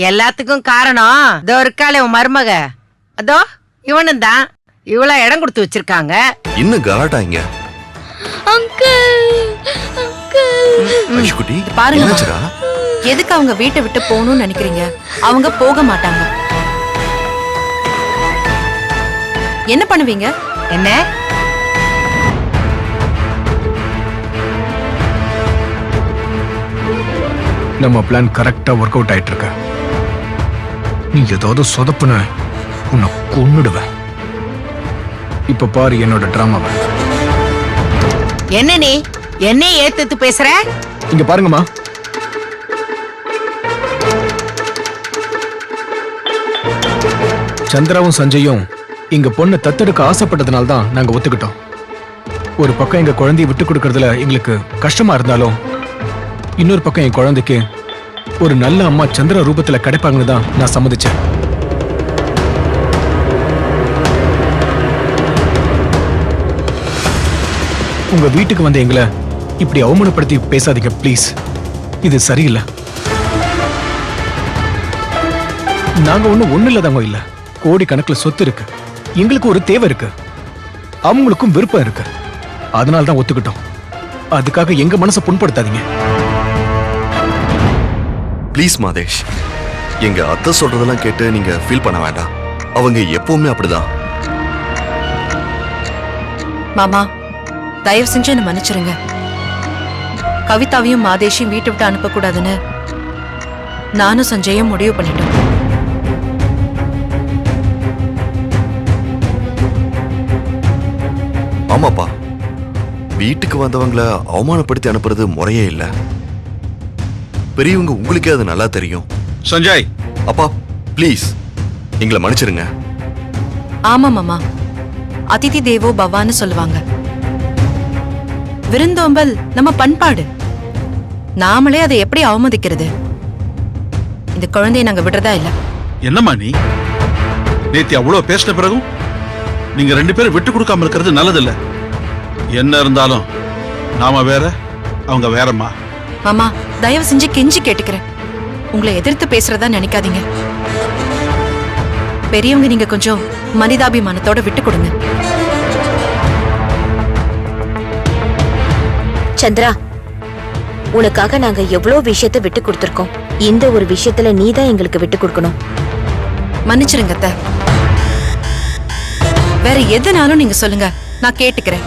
எல்லாத்துக்கும் காரணம் இதோ இருக்காளே உன் மருமக. அதோ இவனும் தான். இவ்வளவு இடம் கொடுத்து வச்சிருக்காங்க. இன்னும் கலாட்டாங்க. பாருங்க, எதுக்கு அவங்க வீட்டை விட்டு போகணும்னு நினைக்கிறீங்க? அவங்க போக மாட்டாங்க. என்ன பண்ணுவீங்க? என்ன நம்ம பிளான் கரெக்டா ஒர்க் அவுட் ஆயிட்டு இருக்க. நீ ஏதாவது சொதப்புன உன்னை கொன்னுடுவேன். இப்ப பாரு என்னோட டிராமாவை. என்ன நீ என்ன ஏத்து பேசுற? இங்க பாருங்கம்மா, சந்திராவும் சஞ்சயும் எங்க பொண்ணை தத்தெடுக்க ஆசைப்பட்டதுனால தான் நாங்க ஒத்துக்கிட்டோம். ஒரு பக்கம் எங்க குழந்தைய விட்டு கொடுக்கறதுல எங்களுக்கு கஷ்டமா இருந்தாலும், இன்னொரு பக்கம் என் குழந்தைக்கு ஒரு நல்ல அம்மா சந்திரா ரூபத்துல கிடைப்பாங்கன்னு தான் நான் சம்மதிச்சேன். உங்க வீட்டுக்கு வந்த எங்களை இப்படி அவமானப்படுத்தி பேசாதீங்க ப்ளீஸ். இது சரியில்லை. நாங்க ஒண்ணு இல்லாதவங்க இல்ல. கோடி கணக்குல சொத்து இருக்கு. எங்களுக்கு ஒரு தேவை இருக்கு. அவங்களுக்கும் விருப்பம் இருக்கு. அதனால தான் ஒத்துக்கிட்டோம். அதுக்காக எங்க மனசை புண்படுத்தாதீங்க ப்ளீஸ் மாதேஷ். எங்க அத்தை சொல்றதெல்லாம் கேட்டு நீங்க ஃபீல் பண்ண வேண்டாம். அவங்க எப்பவுமே அப்படிதான். மாமா, தயவு செஞ்சு என்ன மன்னிச்சிருங்க. கவிதாவையும் மாதேஷையும் வீட்டை விட்டு அனுப்ப கூடாதுன்னு நானும் சஞ்சயும் முடிவு பண்ணிட்டோம். ஆமாப்பா, வீட்டுக்கு வந்தவங்கள அவமானப்படுத்தி அனுப்புறது முறையே இல்ல. பெரியவங்க உங்களுக்கே அது நல்லா தெரியும். சஞ்சய், அப்பா ப்ளீஸ் எங்களை மன்னிச்சிருங்க. ஆமா மாமா, அதிதி தேவோ பவான்னு சொல்லுவாங்க. விருந்தோம்பல் நம்ம பண்பாடு. நாமளே அதை எப்படி அவமதிக்கிறது? இந்த குழந்தையை நாங்க விடுறதா இல்ல. என்னம்மா நீ நேத்தி அவ்வளவு பேசின பிறகும் நீங்க ரெண்டு பேரும் விட்டு கொடுக்காம இருக்கிறது நல்லதில்ல. என்ன இருந்தாலும் நாம வேற, அவங்க வேறம்மா. மாமா, தயவு செஞ்சு கெஞ்சி கேட்டுக்கிறேன். உங்களை எதிர்த்து பேசுறதா நினைக்காதீங்க. பெரியவங்க, நீங்க கொஞ்சம் மனிதாபிமானத்தோட விட்டு கொடுங்க. சந்திரா, உனக்காக நாங்க எவ்வளவு விஷயத்தை விட்டு கொடுத்திருக்கோம். இந்த ஒரு விஷயத்துல நீதான் எங்களுக்கு விட்டு கொடுக்கணும். மன்னிச்சிருங்க அத்தை. வேற எதுனாலும் நீங்க சொல்லுங்க, நான் கேட்டுக்கிறேன்.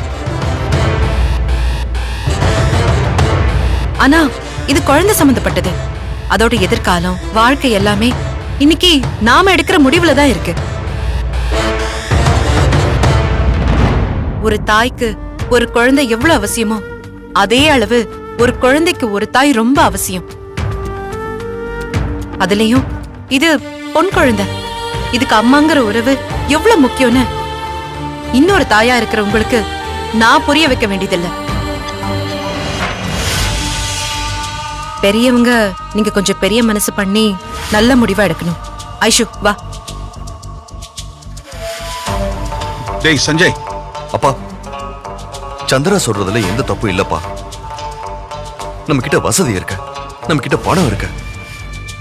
ஆனா இது குழந்தை சம்பந்தப்பட்டது. அதோட எதிர்காலம், வாழ்க்கை எல்லாமே இன்னைக்கு நாம எடுக்கிற முடிவுல தான் இருக்கு. ஒரு தாய்க்கு ஒரு குழந்தை எவ்வளவு அவசியமோ அதே அளவு ஒரு குழந்தைக்கு ஒரு தாய் ரொம்ப அவசியம். அதுலயும் இது பொன் குழந்தை. இதுக்கு அம்மாங்கிற உறவு எவ்வளவு முக்கியம்னு இன்னொரு தாயா இருக்கிற உங்களுக்கு நான் புரிய வைக்க வேண்டியதில்லை. பெரியவங்க, நீங்க கொஞ்சம் பெரிய மனசு பண்ணி நல்ல முடிவா எடுக்கணும். ஐஷு வா. டேய் சஞ்சய். அப்பா, சந்திரா சொல்றதுல எந்த தப்பும் இல்லப்பா. நம்ம கிட்ட வசதி இருக்க, நம்ம கிட்ட பணம் இருக்க,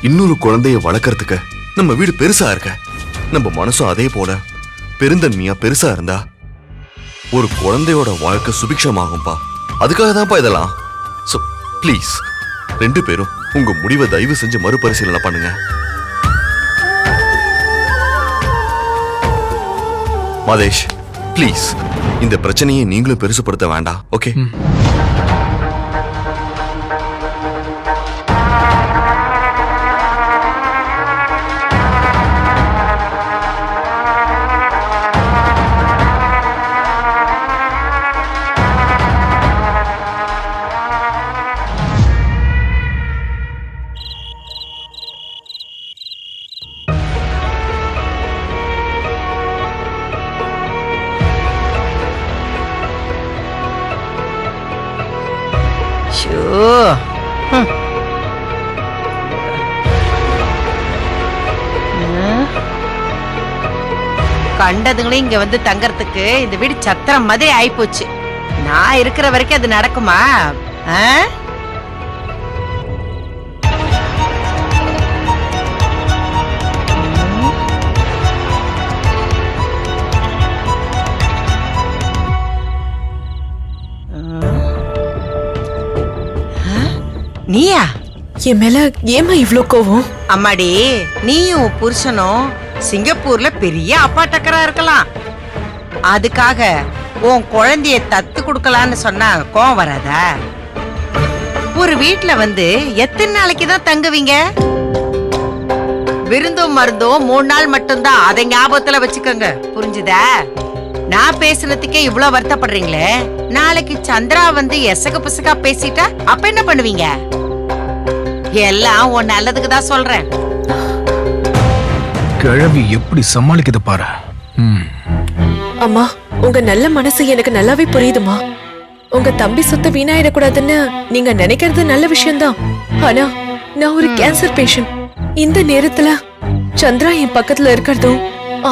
இன்னொரு குழந்தைய வளர்க்கறதுக்கு நம்ம வீடு பெருசா இருக்க, நம்ம மனசும் அதே போல பெருந்தன்மையா பெருசா இருந்தா ஒரு குழந்தையோட வாழ்க்கை சுபிக்ஷமாகும்பா. அதுக்காக தான்ப்பா இதெல்லாம். சோ ப்ளீஸ் ரெண்டு பேரும் உங்க முடிவை தயவு செஞ்சு மறுபரிசீலனை பண்ணுங்க. மாதேஷ் ப்ளீஸ், இந்த பிரச்சனையை நீங்களும் பெருசுப்படுத்த வேண்டாம். ஓகே? கண்டதுங்களே இங்க வந்து தங்கறதுக்கு இந்த வீடு சத்திரம் மாதிரி ஆயிப்போச்சு. நான் இருக்கிற வரைக்கும் அது நடக்குமா? நீயா? என் மேல ஏமா இவ்ளோ கோவம்? அம்மாடி, நீயும் உன் புருஷனும் சிங்கப்பூர்ல பெரிய அப்பாட்டக்கரா இருக்கலாம். அதுக்காக உன் குழந்தைய தத்து கொடுக்கலான்னு சொன்னா கோவம் வராதா? ஒரு வீட்ல வந்து எத்தனை நாளைக்கு தான் தங்குவீங்க? விருந்தும் மருந்தும் 3 நாள் மட்டும்தான், அதை ஞாபகத்துல வச்சுக்கோங்க. புரிஞ்சுதா? நான் பேசுறதுக்கே இவ்வளவு வருத்தப்படுறீங்களே, நாளைக்கு சந்திரா வந்து எசக பசகா பேசிட்டா அப்ப என்ன பண்ணுவீங்க? எல்லாம் உன் நல்லதுக்கு தான் சொல்றேன். கிழவி எப்படி சமாளிக்குது பாரு. அம்மா, உங்க நல்ல மனசு எனக்கு நல்லாவே புரியுதுமா. உங்க தம்பி சொத்து வீணாயிடக்கூடாதுன்னு நீங்க நினைக்கிறது நல்ல விஷயம்தான். ஆனா நான் ஒரு கேன்சர் பேஷண்ட். இந்த நேரத்துல சந்திரா என் பக்கத்துல இருக்கிறதும்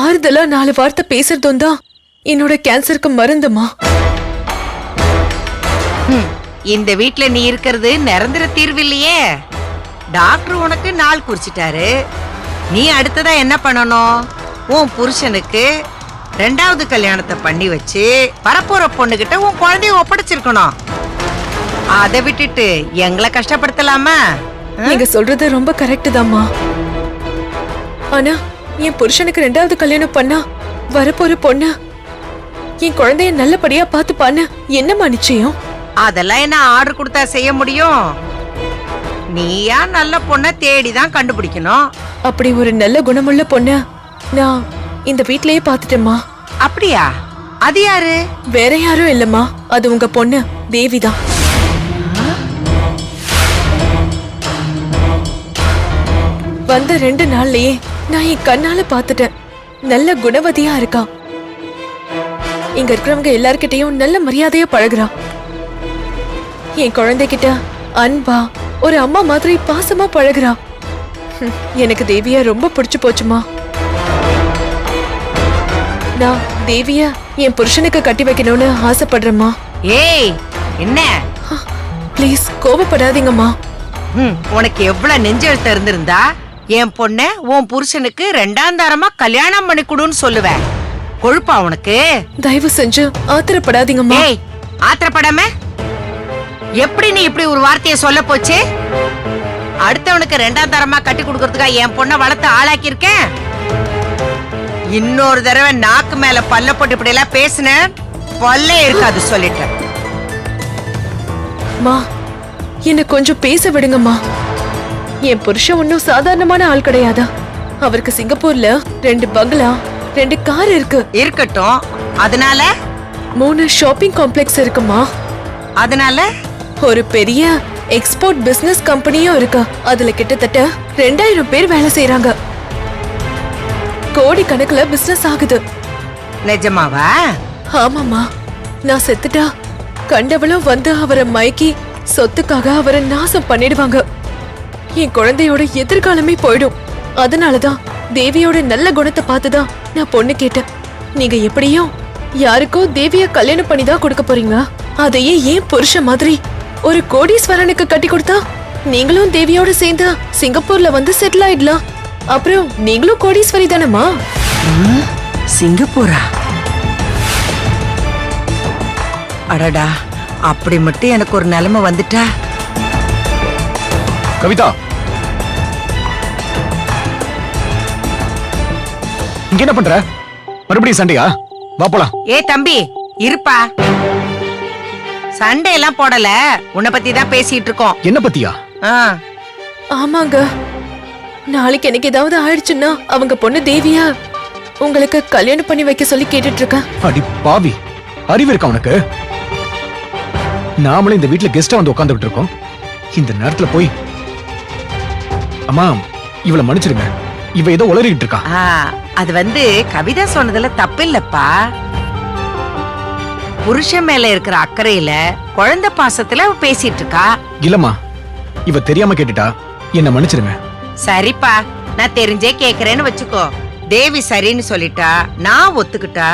ஆறுதலா 4 வார்த்தை பேசுறதும் தான் என்னோட கேன்சருக்கு மருந்துமா. இந்த வீட்ல நீ இருக்கிறது நிரந்தர தீர்வு இல்லையே. டாக்டர் உனக்கு நாள் குறிச்சிட்டாரு. நீ அடுத்ததா என்ன பண்ணணும்? உன் புருஷனுக்கு 2வது கல்யாணத்தை பண்ணி வச்சு வரப்போற பொண்ணுகிட்ட உன் குழந்தைய ஒப்படைச்சிருக்கணும். அதை விட்டுட்டு எங்களை கஷ்டப்படுத்தலாமா? நீங்க சொல்றது ரொம்ப கரெக்ட் தாம்மா. ஆனா என் புருஷனுக்கு 2வது கல்யாணம் பண்ணா வரப்போற பொண்ணு என் குழந்தைய நல்லபடியா பாத்துப்பான்னு என்னம்மா நிச்சயம்? அதெல்லாம் என்ன ஆர்டர் கொடுத்தா செய்ய முடியும்? நீயா நல்ல பொண்ணை தேடிதான் கண்டுபிடிக்கணும். அப்படி ஒரு நல்ல குணமுள்ள பொண்ணு நான் இந்த வீட்லயே பாத்துட்டேம்மா. அப்படியா? அது யாரு? வேற யாரும் இல்லம்மா, அது உங்க பொண்ணு தேவிதான். வந்த 2 நாள்லயே நான் என் கண்ணால பாத்துட்டேன். நல்ல குணவதியா இருக்கா. இங்க இருக்கிறவங்க எல்லார்கிட்டயும் நல்ல மரியாதையா பழகுறா. என் குழந்தைகிட்ட அன்பா ஒரு அம்மா மாதிரி பாசமா பழகுறா. எனக்கு தேவியா ரொம்ப பிடிச்சு போச்சுமா. நான் தேவிய என் புருஷனுக்கு கட்டி வைக்கணும்னு ஆசைப்படுறேம்மா. ஏய், என்ன? ப்ளீஸ் கோபப்படாதீங்கம்மா. உனக்கு எவ்வளவு நெஞ்செழுத்த இருந்திருந்தா என் பொண்ண உன் புருஷனுக்கு 2ஆம் தரமா கல்யாணம் பண்ணி கொடுன்னு சொல்லுவேன். கொழுப்பா உனக்கு? தயவு செஞ்சு ஆத்திரப்படாதீங்கம்மா. ஏய், ஆத்திரப்படாம எப்படி நீ இப்படி ஒரு வார்த்தையை சொல்ல போச்சு? அடுத்தவனுக்கு 2ஆம் தரமா கட்டி கொடுக்கறதுக்கா என் பொண்ணை வளர்த்து ஆளாக்கி இருக்கேன். இன்னொரு தடவை நாக்கு மேல பல்ல போட்டு இப்படி எல்லாம் பேசுன பல்லே இருக்காது சொல்லிட்டேன். மா, என்ன கொஞ்சம் பேச விடுங்கம்மா. என் புருஷன் ஒன்னும் சாதாரணமான ஆள் கிடையாதா. அவருக்கு சிங்கப்பூர்ல 2 பங்களா 2 கார் இருக்கு. இருக்கட்டும். அதனால 3 ஷாப்பிங் காம்ப்ளெக்ஸ் இருக்குமா. அதனால ஒரு பெரிய எக்ஸ்போர்ட் பிசினஸ் கம்பெனியும் இருக்கு. அதுல கிட்டத்தட்ட 2000 பேர் வேலை செய்யறாங்க. கோடி கணக்குல பிசினஸ் ஆகுது. நிஜமாவா? ஆமாமா. நான் செத்துட்டா கண்டவளும் வந்து அவரை மயக்கி சொத்துக்காக அவரை நாசம் பண்ணிடுவாங்க. என் குழந்தையோட எதிர்காலமே போயிடும். அதனாலதான் தேவியோட நல்ல குணத்தை பார்த்துதான் நான் பொண்ணு கேட்டேன். நீங்க எப்படியும் யாருக்கோ தேவிய கல்யாணம் பண்ணி தான் கொடுக்க போறீங்க. அதையே ஏன் புருஷன் மாதிரி ஒரு கோடீஸ்வரனுக்கு கட்டி கொடுத்தா நீங்களும் தேவியோட சேர்ந்து சிங்கப்பூர்ல வந்து செட்டில் ஆயிடலாம். அப்புறம் நீங்களும் கோடீஸ்வரி தானம்மா. சிங்கப்பூரா? அடடா, அப்படி மட்டும் எனக்கு ஒரு நிலைமை வந்துட்டா. கவிதா, இங்க என்ன பண்ற? மறுபடியும் சண்டையா? வா போலாம். ஏ தம்பி, இருப்பா. சண்டை எல்லாம் போடல, உன்னை பத்தி தான் பேசிட்டு இருக்கோம். என்ன பத்தியா? ஆமாங்க, நாளைக்கு எனக்கு ஏதாவது ஆயிடுச்சுன்னா அவங்க பொண்ணு தேவியா உங்களுக்கு கல்யாணம் பண்ணி வைக்க சொல்லி கேட்டுட்டு இருக்கேன். அடி பாவி, அறிவு இருக்கா உனக்கு? நாமளும் இந்த வீட்டுல கெஸ்டா வந்து உட்காந்துட்டு இருக்கோம். இந்த நேரத்துல போய் அம்மா இவளை மன்னிச்சிருங்க, இவ ஏதோ உளறிக்கிட்டு இருக்கா. அது வந்து கவிதா சொன்னதுல தப்பு இல்லப்பா. புருஷன் மேல இருக்கிற அக்கறையில குழந்தை பாசத்துல அவ பேசிட்டு இருக்கா. இல்லம்மா, இவ தெரியாம கேட்டுட்டா, என்ன மன்னிச்சிருங்க. சரிப்பா, நான் தெரிஞ்சே கேக்குறேன்னு வச்சுக்கோ. தேவி சரின்னு சொல்லிட்டா, நான் ஒத்துக்கிட்டா,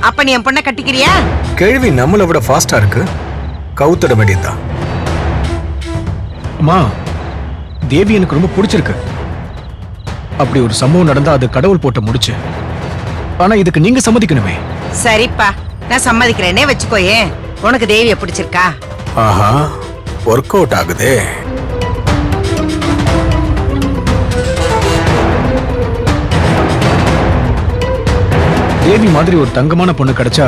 அப்ப நீ என் பொண்ணை கட்டிக்கிறியா? கேள்வி நம்மளை விட ஃபாஸ்டா இருக்கு. கவுத்திட வேண்டியதுதான். அம்மா, தேவி எனக்கு ரொம்ப பிடிச்சிருக்கு. அப்படி ஒரு சம்பவம் நடந்தா அது கடவுள் போட்ட முடிச்சு. ஆனா இதுக்கு நீங்க சம்மதிக்கணுமே. சரிப்பா, நான் சம்மதிக்கிறேனே வச்சுக்கோயே. உனக்கு தேவிய பிடிச்சிருக்கா? ஆஹா, ஒர்க் அவுட் ஆகுதே. தேவி மாதிரி ஒரு தங்கமான பொண்ணு கிடைச்சா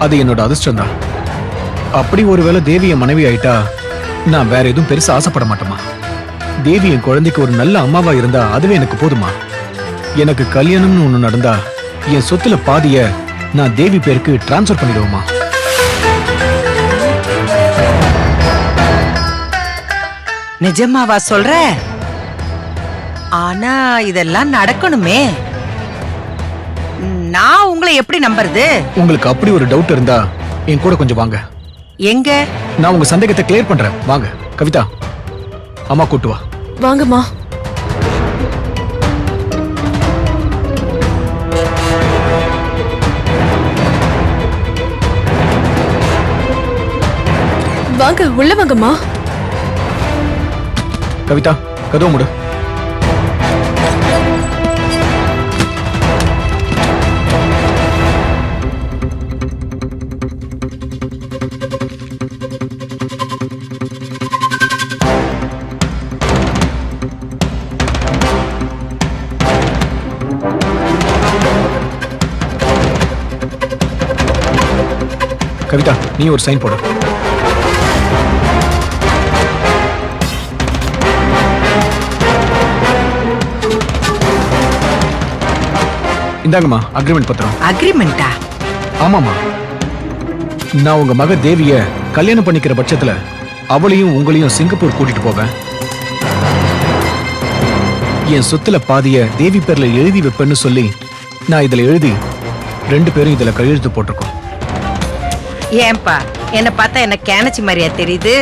அது என்னோட அதிர்ஷ்டம் தான். அப்படி ஒருவேளை தேவி என் மனைவி ஆயிட்டா நான் வேற எதுவும் பெருசா ஆசைப்பட மாட்டேமா. தேவி என் குழந்தைக்கு ஒரு நல்ல அம்மாவா இருந்தா அதுவே எனக்கு போதுமா. எனக்கு கல்யாணம்னு ஒண்ணு நடந்தா என் சொத்துல பாதிய நான் தேவி பேருக்கு டிரான்ஸ்ஃபர் பண்ணிடுவோமா. நிஜமாவா சொல்ற? ஆனா இதெல்லாம் நடக்கணுமே. நான் உங்களை எப்படி நம்புறது? உங்களுக்கு அப்படி ஒரு டவுட் இருந்தா என் கூட கொஞ்சம் வாங்க. எங்க? நான் உங்க சந்தேகத்தை கிளியர் பண்றேன். வாங்க கவிதா, அம்மா கூட்டு வா. வாங்கம்மா. வாங்க, உள்ள வாங்கம்மா. கவிதா, கதவு மூடு. கவிதா, நீ ஒரு சைன் போடு. இந்தாங்கம்மா அக்ரிமெண்ட் பத்திரம். அக்ரிமெண்டா? ஆமாமா, நான் உங்க மக தேவிய கல்யாணம் பண்ணிக்கிற பட்சத்துல அவளையும் உங்களையும் சிங்கப்பூர் கூட்டிட்டு போவேன். என் சொத்துல பாதிய தேவி பேர்ல எழுதி வைப்பேன்னு சொல்லி நான் இதுல எழுதி 2 பேரும் இதுல கையெழுத்து போட்டிருக்கோம். ஏன்பா என்ன பார்த்தா என்ன கேனச்சி மாதிரியா தெரியுது?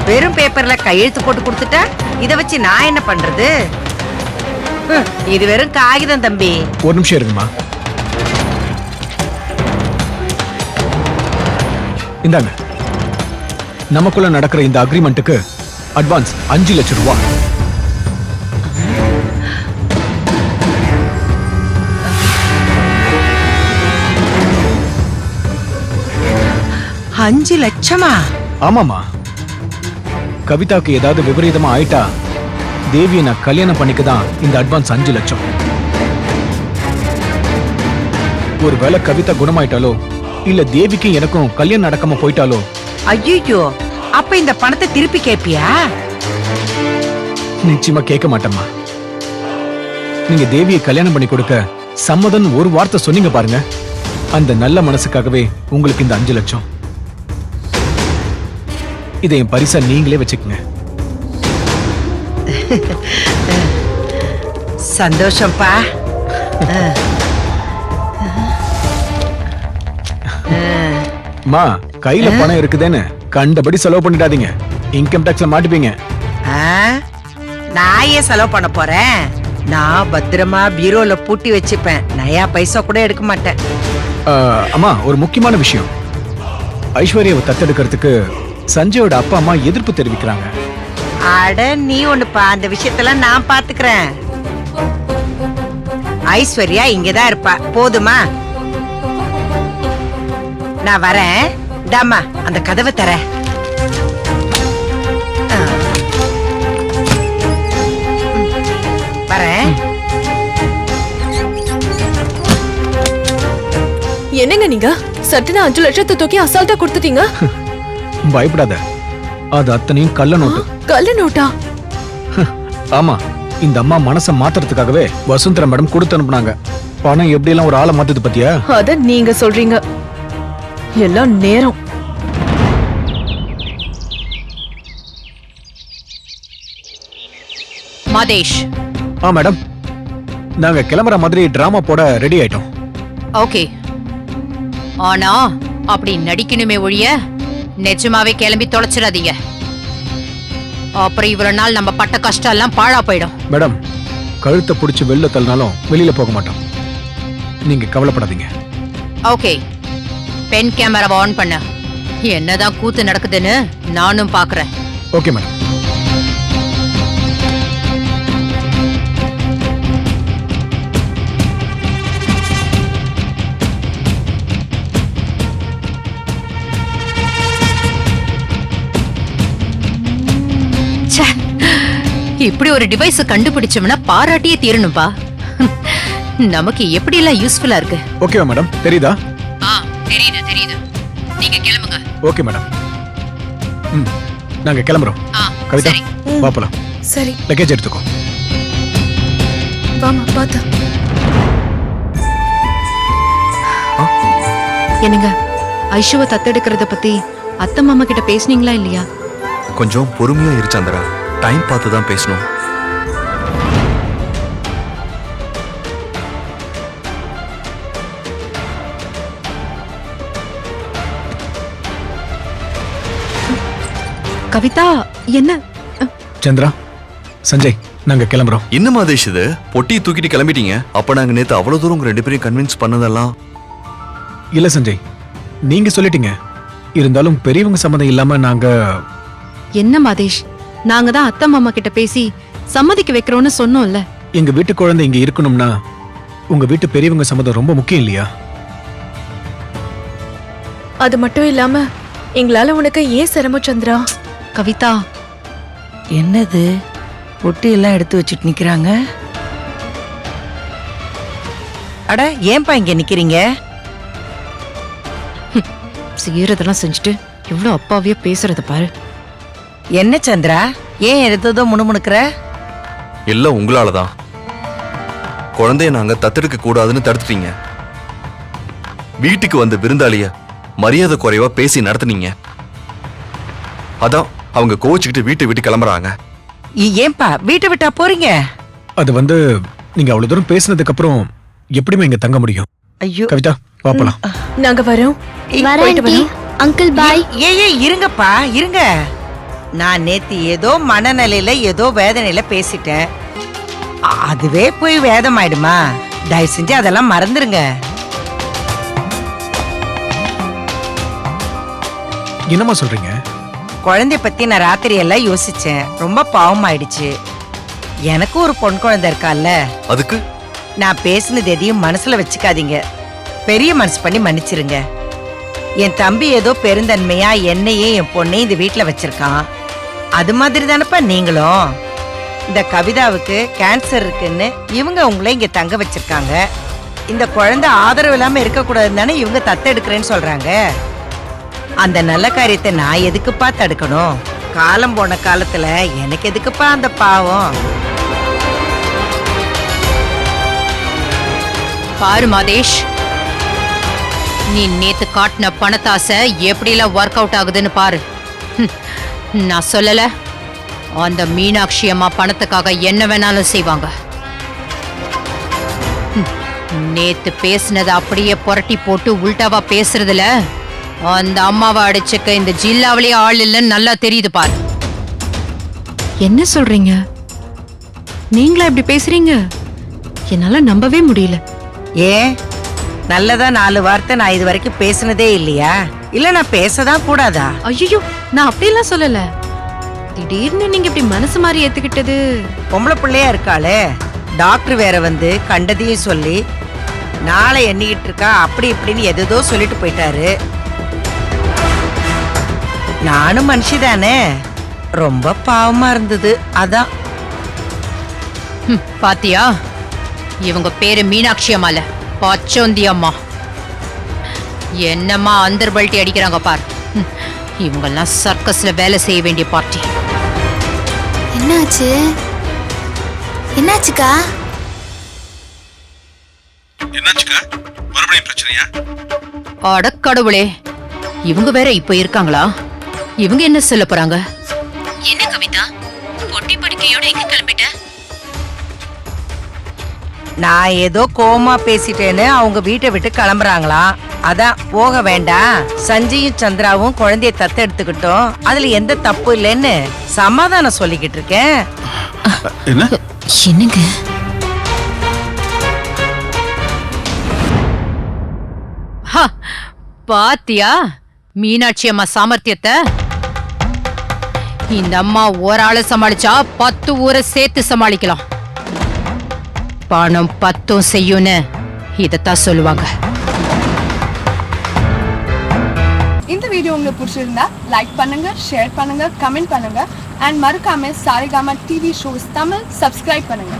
வெறும் பேப்பர்ல கையெழுத்து போட்டு கொடுத்துட்டா இத வச்சு நான் என்ன பண்றது? இது வெறும் காகிதம் தம்பி. ஒரு நிமிஷம் இருங்கம்மா. இந்தாங்க, நமக்குள்ள நடக்கிற இந்த அக்ரிமெண்ட்டுக்கு அட்வான்ஸ் 5 லட்சம் ரூபாய். அஞ்சு லட்சமா? ஆமாமா, கவிதாக்கு ஏதாவது விபரீதமா ஆயிட்டா தேவியை நான் கல்யாணம் பண்ணிக்க தான் இந்த அட்வான்ஸ் 5 லட்சம். ஒருவேளை கவிதா குணமாயிட்டாலோ இல்ல தேவிக்கு எனக்கும் கல்யாணம் நடக்காம போயிட்டாலோ. ஐயோ, அப்ப இந்த பணத்தை திருப்பி கேப்பியா? நிச்சயமா கேட்க மாட்டேம்மா. நீங்க தேவியை கல்யாணம் பண்ணி கொடுக்க சம்மதம் ஒரு வார்த்தை சொன்னீங்க பாருங்க, அந்த நல்ல மனசுக்காகவே உங்களுக்கு இந்த 5 லட்சம். இதை என் பரிசா நீங்களே வச்சுக்கங்க. சந்தோஷம்ப்பா. மா, கையில பணம் இருக்குதுன்னு கண்டபடி செலவு பண்ணிடாதீங்க, இன்கம் டாக்ஸ்ல மாட்டிப்பீங்க. நான் ஏன் செலவு பண்ண போறேன்? நான் பத்திரமா பீரோல பூட்டி வச்சுப்பேன். நயா பைசா கூட எடுக்க மாட்டேன். அம்மா, ஒரு முக்கியமான விஷயம். ஐஸ்வர்யாவை தத்தெடுக்கிறதுக்கு சஞ்சயோட அப்பா அம்மா எதிர்ப்பு தெரிவிக்கிறாங்க. அட நீ ஒண்ணுப்பா, அந்த விஷயத்தெல்லாம் நான் பாத்துக்கிறேன். ஐஸ்வர்யா இங்கதான் இருப்பா, போதுமா? நான் வரேன். டாமா, அந்த கதவை தர. வரேன். என்னங்க நீங்க சட்டுன்னு 5 லட்சத்தை தூக்கி அசால்ட்டா கொடுத்துட்டீங்க. பயப்படாத, அது அத்தனையும் கள்ள நோட்டு. கள்ள நோட்டா? ஆமா, இந்த அம்மா மனசை மாத்துறதுக்காகவே வசுந்தரா மேடம் கொடுத்து அனுப்புனாங்க. பணம் எப்படி எல்லாம் ஒரு ஆளை மாத்துது பத்தியா? அத நீங்க சொல்றீங்க, எல்லாம் நேரம். மாதேஷ். மேடம், நாங்க கிளம்புற மாதிரி டிராமா போட ரெடி ஆயிட்டோம். ஓகே, ஆனா அப்படி நடிக்கணுமே ஒழிய நிஜமாவே கிளம்பி தொலைச்சிடாதீங்க. அப்புறம் இவ்வளவு நாள் நம்ம பட்ட கஷ்டம் எல்லாம் பாழா போயிடும். மேடம், கழுத்தை பிடிச்சி வெளில தள்ளினாலும் வெளியில போக மாட்டோம், நீங்க கவலைப்படாதீங்க. ஓகே, பென் கேமராவை ஆன் பண்ண. என்னதான் கூத்து நடக்குதுன்னு நானும் பாக்குறேன். Okay madam. இப்படி ஒரு டிவைஸ் கண்டுபிடிச்சோம்னா பாராட்டியே தீரணும்பா. நமக்கு எப்படி எல்லாம் யூஸ்ஃபுல்லா இருக்கு. ஓகேவா மேடம்? தெரியுதா? தெரியுது. நீங்க கிளம்புங்க. Okay madam. நாங்க கிளம்புறோம். கவிதா சரி. வா போலாம். சரி லக்கேஜ் எடுத்துக்கோ. வாமா பாத்தா. என்னங்க ஐஷுவை தத்தெடுக்கிறத பத்தி அத்தை மாமா கிட்ட பேசுனீங்களா இல்லையா? கொஞ்சம் பொறுமையா இரு சந்திரா. டைம் பார்த்து தான் பேசணும். கவிதா என்ன? சந்திரா, சஞ்சய், நாங்க கிளம்புறோம். என்ன மாதேஷ் இது? பொட்டியை தூக்கிட்டு கிளம்பிட்டீங்க. அப்ப நாங்க நேத்து அவ்வளவு தூரம் உங்க 2 பேரையும் கன்வின்ஸ் பண்ணதெல்லாம் இல்ல சஞ்சய், நீங்க சொல்லிட்டீங்க. இருந்தாலும் பெரியவங்க சம்மதம் இல்லாம நாங்க என்ன மாதேஷ், நாங்க தான் அத்தை மாமா கிட்ட பேசி சம்மதிக்க வைக்கிறோம்னு சொன்னோம்ல. எங்க வீட்டு குழந்தை இங்க இருக்கணும்னா உங்க வீட்டு பெரியவங்க சம்மதம் ரொம்ப முக்கியம் இல்லையா? அது மட்டும் இல்லாம எங்களால உனக்கு ஏன் சிரமம் சந்திரா? கவிதா, என்னது பொட்டி எல்லாம் எடுத்து வச்சுட்டு நிக்கிறாங்க? அட ஏன்பா இங்க நிக்கிறீங்க? செய்யறதெல்லாம் செஞ்சுட்டு எவ்வளவு அப்பாவியா பேசுறத பாரு. என்ன சந்திரா, ஏன் எடுத்ததோ முணுமுணுக்கிற? எல்லாம் உங்களாலதான். குழந்தைய நாங்க தத்தெடுக்க கூடாதுன்னு தடுத்துட்டீங்க. வீட்டுக்கு வந்த விருந்தாளிய மரியாதை குறைவா பேசி நடத்துனீங்க. அதான் அவங்க கோச்சுக்கிட்டு வீட்டை விட்டு கிளம்புறாங்க. ஏன்பா வீட்டை விட்டா போறீங்க? அது நீங்க அவ்வளவு தூரம் பேசினதுக்கு அப்புறம் எப்படிமே இங்க தங்க முடியும்? ஐயோ கவிதா வா போலாம். நாங்க வரோம். போயிட்டு வரோம். Uncle bye. ஏ இருங்கப்பா இருங்க. நான் நேத்து ஏதோ மனநிலையில ஏதோ வேதனையில பேசிட்டேன். அதுவே போய் வேதம் ஆயிடுமா? தயவு செஞ்சு அதெல்லாம் மறந்துருங்க. என்னமா சொல்றீங்க? குழந்தைய பத்தி நான் ராத்திரி எல்லாம் யோசிச்சேன். ரொம்ப பாவம் ஆயிடுச்சு. எனக்கு ஒரு பொன் குழந்தை இருக்கால்ல, அதுக்கு நான் பேசினது எதையும் மனசுல வச்சுக்காதீங்க. பெரிய மனசு பண்ணி மன்னிச்சிருங்க. என் தம்பி ஏதோ பெருந்தன்மையா என்னையும் என் பொண்ணையும் இந்த வீட்டுல வச்சிருக்கான். அது மாதிரி தானப்பா நீங்களும். இந்த கவிதாவுக்கு கேன்சர் இருக்குன்னு இவங்க உங்களை இங்க தங்க வச்சிருக்காங்க. இந்த குழந்தை ஆதரவு இல்லாம இருக்கக்கூடாதுன்னு தானே இவங்க தத்தெடுக்கிறேன்னு சொல்றாங்க. அந்த நல்ல காரியத்தை நான் எதுக்குப்பா தடுக்கணும்? காலம் போன காலத்துல எனக்கு எதுக்குப்பா அந்த பாவம்? பாரு மாதேஷ், நீ நேத்து காட்டின பணத்தாசை எப்படிலாம் ஒர்க் அவுட் ஆகுதுன்னு பாரு. நான் சொல்லல, அந்த மீனாட்சி அம்மா பணத்துக்காக என்ன வேணாலும் செய்வாங்க. நேத்து பேசுனதை அப்படியே புரட்டி போட்டு உல்டாவா பேசுறதுல அந்த அம்மாவை அடிச்சுக்க இந்த ஜில்லாவிலேயே ஆள் இல்லைன்னு நல்லா தெரியுது பாரு. என்ன சொல்றீங்க? நீங்களா இப்படி பேசுறீங்க? என்னால நம்பவே முடியல. ஏன் நல்லதா 4 வார்த்தை நான் இது வரைக்கும் பேசினதே இல்லையா? இல்ல நான் பேசதான் கூடாதா? ஐயோ, நான் அப்படியெல்லாம் சொல்லல. திடீர்னு நீங்க இப்படி மனசு மாதிரி ஏத்துக்கிட்டது. பொம்பளை பிள்ளையா இருக்காளே, டாக்டர் வேற கண்டதையும் சொல்லி நாளை எண்ணிக்கிட்டு இருக்கா அப்படி இப்படின்னு எதோ சொல்லிட்டு போயிட்டாரு. நானும் மனுஷிதானே, ரொம்ப பாவமா இருந்தது அதான். பாத்தியா, இவங்க பேரு மீனாட்சி அம்மால, பச்சோந்தி அம்மா. என்னம்மா அந்தர் பல்ட்டி அடிக்கிறாங்க பார். இவங்கெல்லாம் சர்க்கஸ்ல வேலை செய்ய வேண்டிய பார்ட்டி. என்னாச்சு? என்னாச்சுக்கா? என்னாச்சுக்கா? மறுபடியும் பிரச்சனையா? அடக்கடவுளே, இவங்க வேற இப்ப இருக்காங்களா? இவங்க என்ன சொல்ல போறாங்க? என்ன கவிதா, பொட்டி படுக்கையோட எங்க கிளம்பிட்ட? நான் ஏதோ கோவமா பேசிட்டேன்னு அவங்க வீட்டை விட்டு கிளம்புறாங்களாம். அதான் போக வேண்டாம், சஞ்சயும் சந்திராவும் குழந்தைய தத்தெடுத்துக்கிட்டோம், அதுல எந்த தப்பு இல்லைன்னு சமாதானம் சொல்லிக்கிட்டு இருக்கேன். என்ன? என்னங்க? பாத்தியா மீனாட்சி அம்மா சாமர்த்தியத்தை? இந்த அம்மா ஒரு ஆளை சமாளிச்சா 10 ஊரை சேர்த்து சமாளிக்கலாம். பணம் 10 செய்யும்னு இதத்தான் சொல்லுவாங்க. இந்த வீடியோ உங்களுக்கு பிடிச்சிருந்தா லைக் பண்ணுங்க, ஷேர் பண்ணுங்க, கமெண்ட் பண்ணுங்க அண்ட் மறக்காம Saregama TV shows Tamil subscribe பண்ணுங்க.